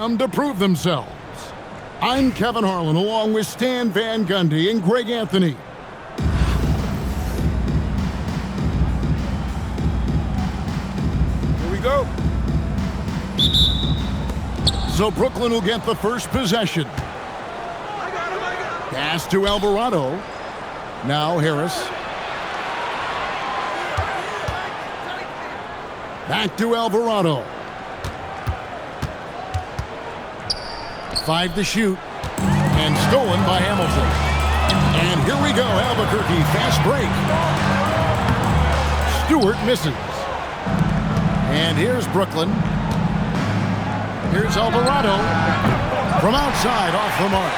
To prove themselves. I'm Kevin Harlan along with Stan Van Gundy and Greg Anthony. Here we go. So Brooklyn will get the first possession. Pass to Alvarado. Now Harris. Back to Alvarado. 5 to shoot, and stolen by Hamilton. And here we go, Albuquerque, fast break. Stewart misses. And here's Brooklyn. Here's Alvarado. From outside, off the mark.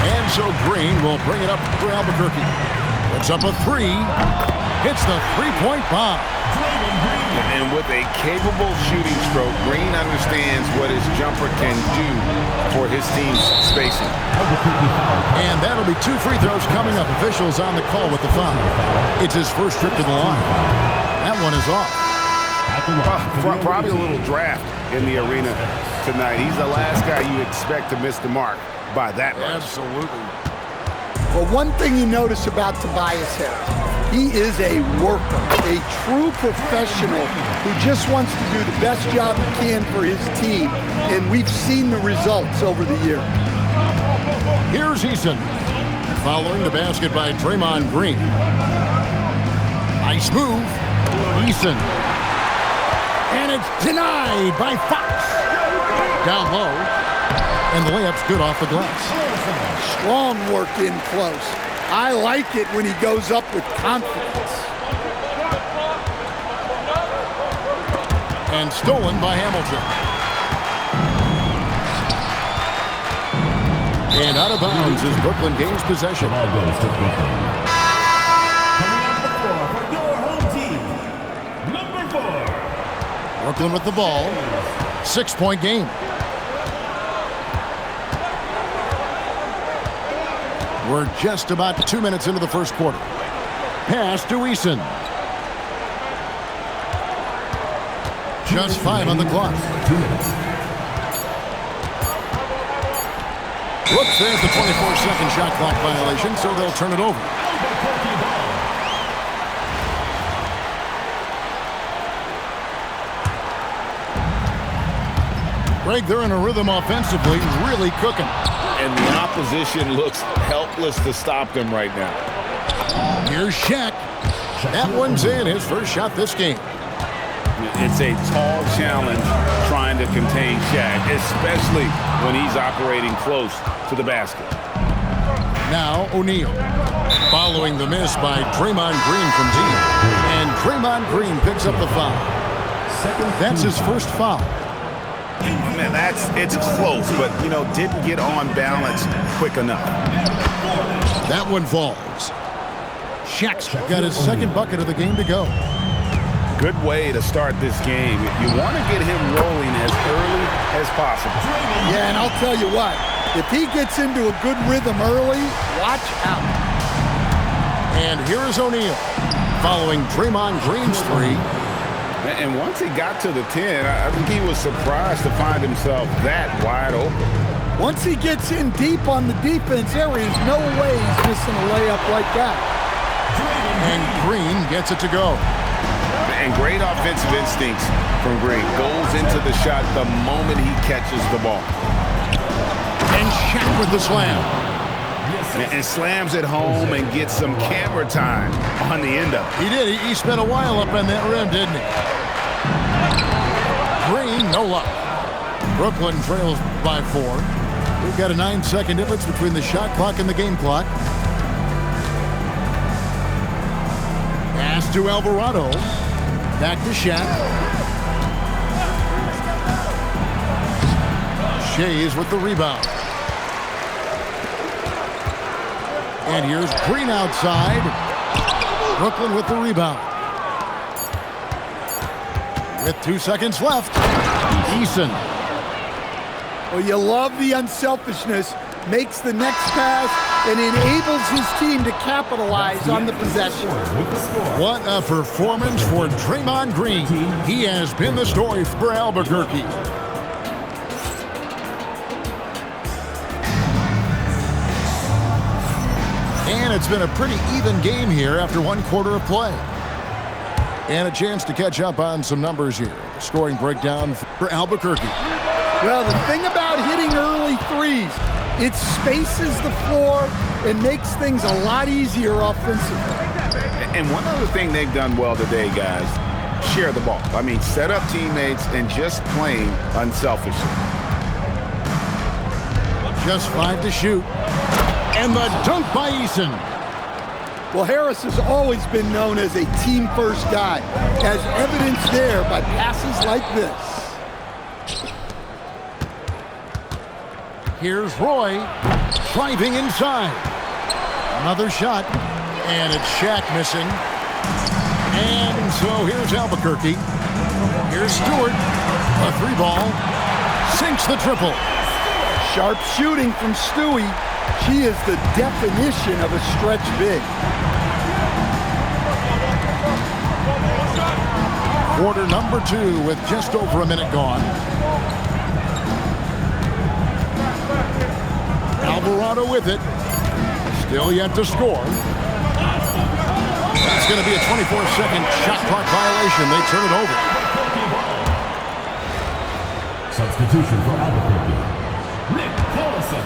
And so Green will bring it up for Albuquerque. Puts up a 3. Hits the three-point bomb. And with a capable shooting stroke, Green understands what his jumper can do for his team's spacing. And that'll be 2 free throws coming up. Officials on the call with the foul. It's his first trip to the line. That one is off. Probably a little draft in the arena tonight. He's the last guy you expect to miss the mark by that much. Absolutely. Well, one thing you notice about Tobias Harris, he is a worker, a true professional who just wants to do the best job he can for his team, and we've seen the results over the years. Here's Eason, following the basket by Draymond Green. Nice move, Eason. And it's denied by Fox. Down low, and the layup's good off the glass. Strong work in close. I like it when he goes up with confidence. And stolen by Hamilton. And out of bounds is Brooklyn gains possession. Brooklyn with the ball. 6-point game. We're just about 2 minutes into the first quarter. Pass to Eason. Just 5 on the clock. 2 minutes. Whoops, there's the 24-second shot clock violation, so they'll turn it over. Greg, they're in a rhythm offensively, really cooking. And the opposition looks helpless to stop them right now. Here's Shaq. That one's in, his first shot this game. It's a tall challenge trying to contain Shaq, especially when he's operating close to the basket. Now O'Neal, following the miss by Draymond Green from deep. And Draymond Green picks up the foul. That's his first foul. Man, it's close, but, didn't get on balance quick enough. That one falls. Shaq's got his second bucket of the game to go. Good way to start this game. You want to get him rolling as early as possible. Yeah, and I'll tell you what, if he gets into a good rhythm early, watch out. And here's O'Neal, following Draymond Green's 3. And once he got to the 10, I think he was surprised to find himself that wide open. Once he gets in deep on the defense area, there's no way he's missing a layup like that. And Green gets it to go. And great offensive instincts from Green. Goes into the shot the moment he catches the ball. And Shaq with the slam. And slams it home and gets some camera time on the end of it. He did. He spent a while up on that rim, didn't he? Green, no luck. Brooklyn trails by 4. We've got a 9-second difference between the shot clock and the game clock. Pass to Alvarado. Back to Shaq. Shays with the rebound. And here's Green outside. Brooklyn with the rebound. With 2 seconds left, Eason. Well, you love the unselfishness, makes the next pass, and enables his team to capitalize on the possession. What a performance for Draymond Green. He has been the story for Albuquerque. it's been a pretty even game here after one quarter of play. And a chance to catch up on some numbers here. The scoring breakdown for Albuquerque. Well, the thing about hitting early threes, it spaces the floor and makes things a lot easier offensively. And one other thing they've done well today, guys, share the ball. I mean, set up teammates and just playing unselfishly. Just 5 to shoot. And the dunk by Eason. Well, Harris has always been known as a team-first guy, as evidenced there by passes like this. Here's Roy driving inside. Another shot, and it's Shaq missing. And so here's Albuquerque. Here's Stewart. A 3-ball. Sinks the triple. Sharp shooting from Stewie. She is the definition of a stretch big. Quarter number 2 with just over a minute gone. Alvarado with it. Still yet to score. That's going to be a 24-second shot clock violation. They turn it over. Substitution for Albuquerque. Nick Collison.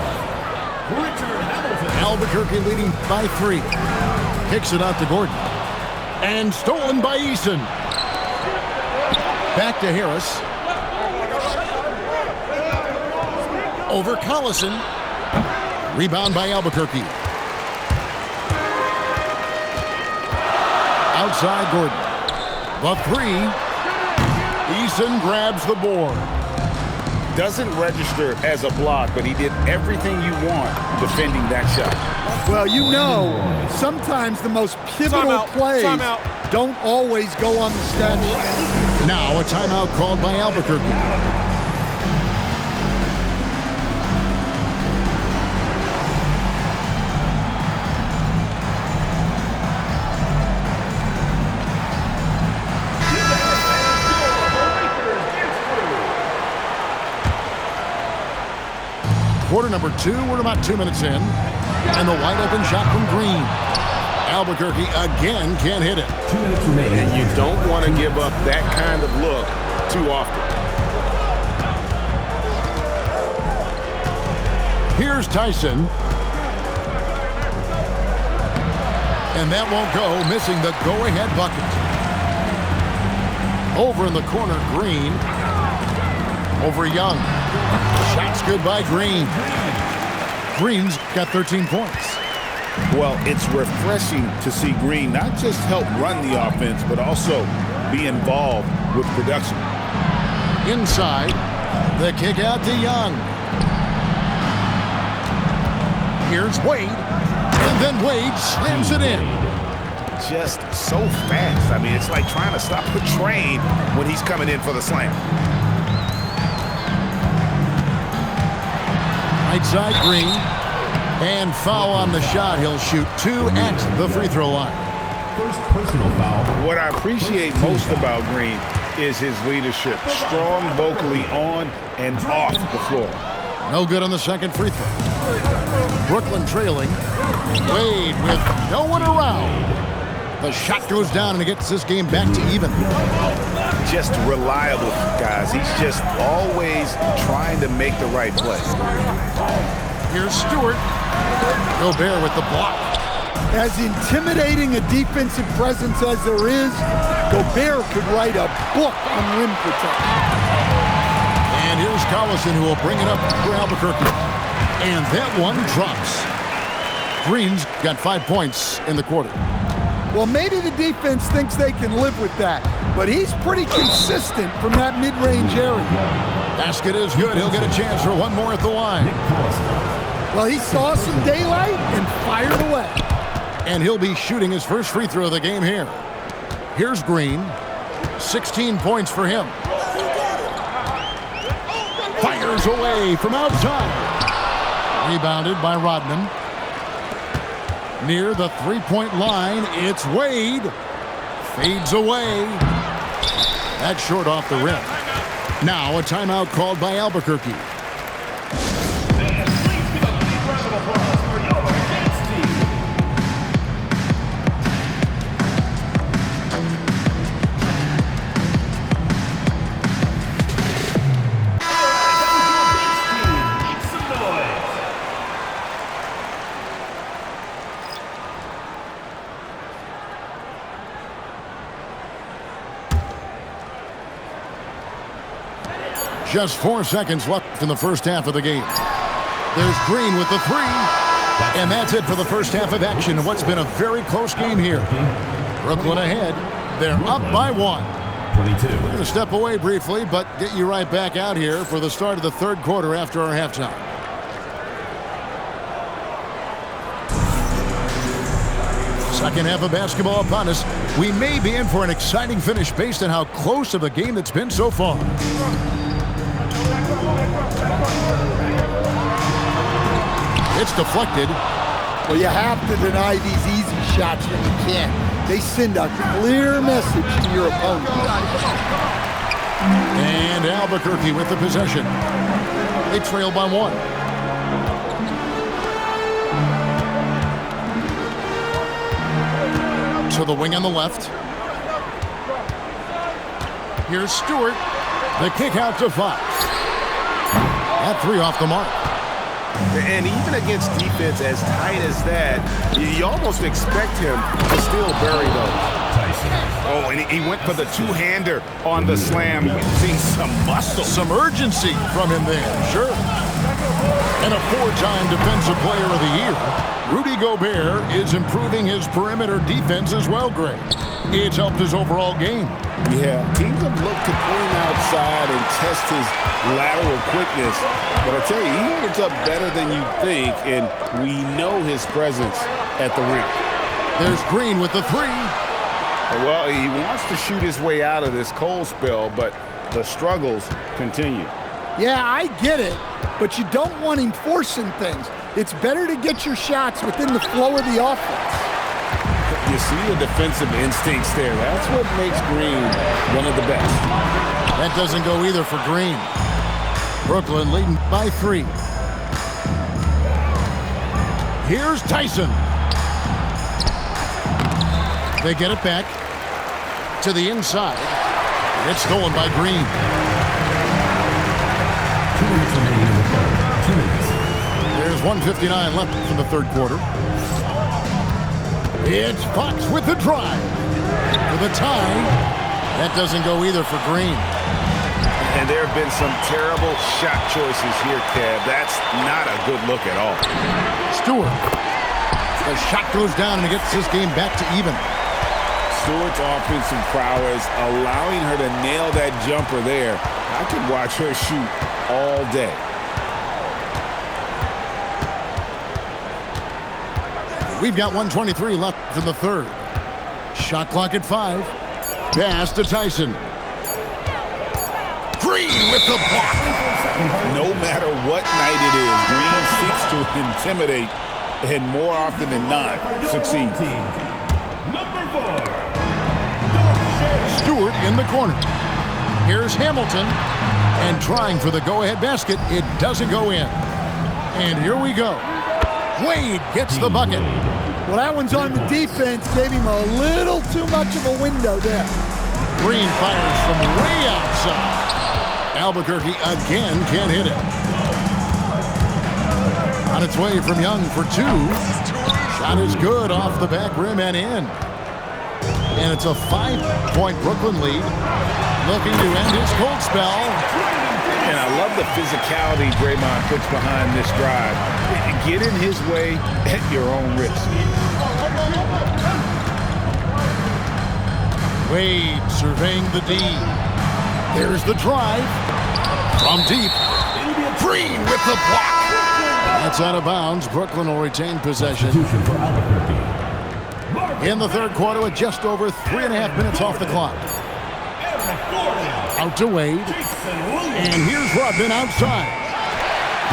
Richard Hamilton. Albuquerque leading by 3. Kicks it out to Gordon. And stolen by Eason. Back to Harris. Over Collison. Rebound by Albuquerque. Outside Gordon. The 3. Eason grabs the board. Doesn't register as a block, but he did everything you want defending that shot. Well, you know, sometimes the most pivotal plays don't always go on the stat sheet. Now a timeout called by Albuquerque. Quarter number 2, we're about 2 minutes in. And the wide open shot from Green. Albuquerque again can't hit it. 2 minutes remaining. And you don't want to give up that kind of look too often. Here's Tyson. And that won't go, missing the go-ahead bucket. Over in the corner, Green. Over Young. Shot's good by Green. Green's got 13 points. Well, it's refreshing to see Green not just help run the offense, but also be involved with production. Inside, the kick out to Young. Here's Wade, and then Wade slams it in. Just so fast. I mean, it's like trying to stop a train when he's coming in for the slam. Right side, Green. And foul on the shot. He'll shoot 2 at the free throw line. First personal foul. What I appreciate most about Green is his leadership. Strong vocally on and off the floor. No good on the second free throw. Brooklyn trailing. Wade with no one around. The shot goes down and it gets this game back to even. Just reliable, guys. He's just always trying to make the right play. Here's Stewart. Gobert with the block. As intimidating a defensive presence as there is, Gobert could write a book on rim protection. And here's Collison who will bring it up for Albuquerque. And that one drops. Green's got 5 points in the quarter. Well, maybe the defense thinks they can live with that, but he's pretty consistent from that mid-range area. Basket is good. He'll get a chance for one more at the line. Well, he saw some daylight and fired away. And he'll be shooting his first free throw of the game here. Here's Green. 16 points for him. Fires away from outside. Rebounded by Rodman. Near the three-point line, it's Wade. Fades away. That's short off the rim. Now a timeout called by Albuquerque. Just 4 seconds left in the first half of the game. There's Green with the three. And that's it for the first half of action in what's been a very close game here. Brooklyn ahead. They're up by 1. 22. We're going to step away briefly, but get you right back out here for the start of the third quarter after our halftime. Second half of basketball upon us. We may be in for an exciting finish based on how close of a game it's been so far. It's deflected. Well, you have to deny these easy shots when you can. They send a clear message to your opponent. And Albuquerque with the possession. They trail by 1. To the wing on the left. Here's Stewart. The kick out to Fox. That three off the mark. And even against defense as tight as that, you almost expect him to still bury those. Oh, and he went for the two-hander on the slam, using some muscle. Some urgency from him there, sure. And a 4-time Defensive Player of the Year, Rudy Gobert is improving his perimeter defense as well, Greg. It's helped his overall game. Yeah, teams have looked to pull him outside and test his lateral quickness. But I tell you, he holds up better than you think, and we know his presence at the rim. There's Green with the three. Well, he wants to shoot his way out of this cold spell, but the struggles continue. Yeah, I get it, but you don't want him forcing things. It's better to get your shots within the flow of the offense. You see the defensive instincts there. That's what makes Green one of the best. That doesn't go either for Green. Brooklyn leading by 3. Here's Tyson. They get it back to the inside. It's stolen by Green. 2 minutes remaining in the third. 2 minutes. There's 1:59 left in the third quarter. It's Fox with the drive. For the tie. That doesn't go either for Green. And there have been some terrible shot choices here, Kev. That's not a good look at all. Stewart. The shot goes down and it gets this game back to even. Stewart's offensive prowess, allowing her to nail that jumper there. I could watch her shoot all day. We've got 1:23 left in the third. Shot clock at 5. Pass to Tyson. Green with the block. No matter what night it is, Green seeks to intimidate and more often than not succeeds. Number 4. Stewart in the corner. Here's Hamilton. And trying for the go-ahead basket. It doesn't go in. And here we go. Wade gets the bucket. Well, that one's on the defense. Gave him a little too much of a window there. Green fires from way outside. Albuquerque again can't hit it. On its way from Young for 2. Shot is good off the back rim and in. And it's a 5-point Brooklyn lead. Looking to end his cold spell. And I love the physicality Draymond puts behind this drive. Get in his way at your own risk. Wade surveying the D. There's the drive. From deep. Green with the block. That's out of bounds. Brooklyn will retain possession. Substitution for Albuquerque. In the third quarter with just over 3.5 minutes off the clock. Out to Wade. And here's Rodman outside.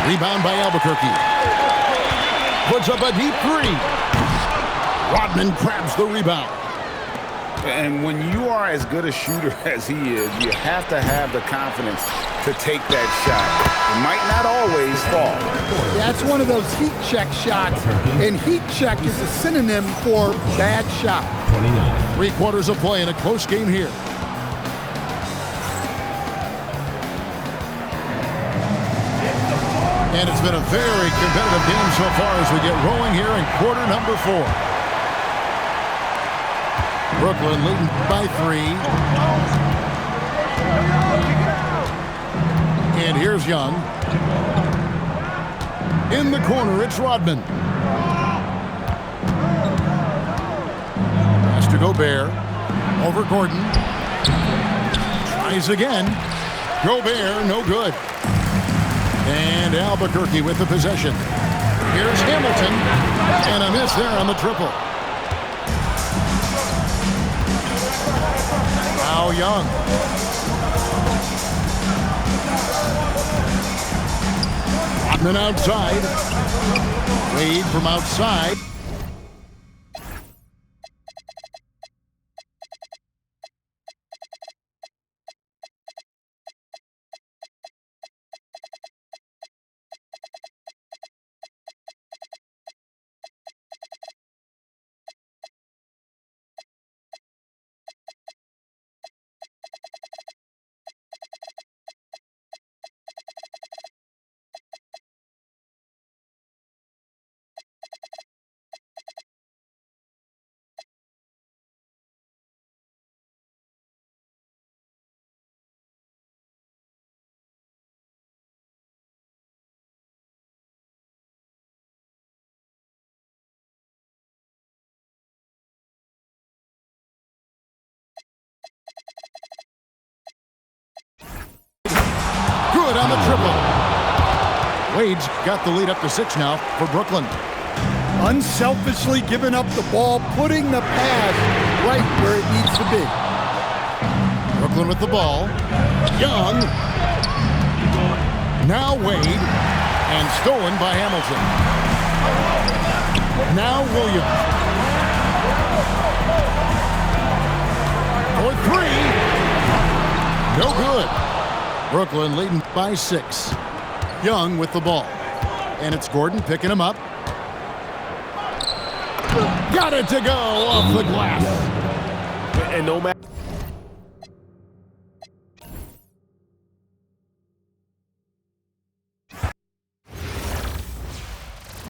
Rebound by Albuquerque. Puts up a deep 3. Rodman grabs the rebound. And when you are as good a shooter as he is, you have to have the confidence to take that shot. It might not always fall. That's one of those heat check shots. And heat check is a synonym for bad shot. 29. 3 quarters of play in a close game here. And it's been a very competitive game so far as we get rolling here in quarter number 4. Brooklyn leading by 3. And here's Young. In the corner, it's Rodman. Pass to Gobert. Over Gordon. Tries again. Gobert, no good. And Albuquerque with the possession. Here's Hamilton. And a miss there on the triple. Now Young. Rodman outside. Wade from outside. Good on the triple. Wade's got the lead up to 6 now for Brooklyn. Unselfishly giving up the ball, putting the pass right where it needs to be. Brooklyn with the ball. Young. Now Wade. And stolen by Hamilton. Now Williams. For 3. No good. Brooklyn leading by 6. Young with the ball. And it's Gordon picking him up. Got it to go off the glass. And no matter.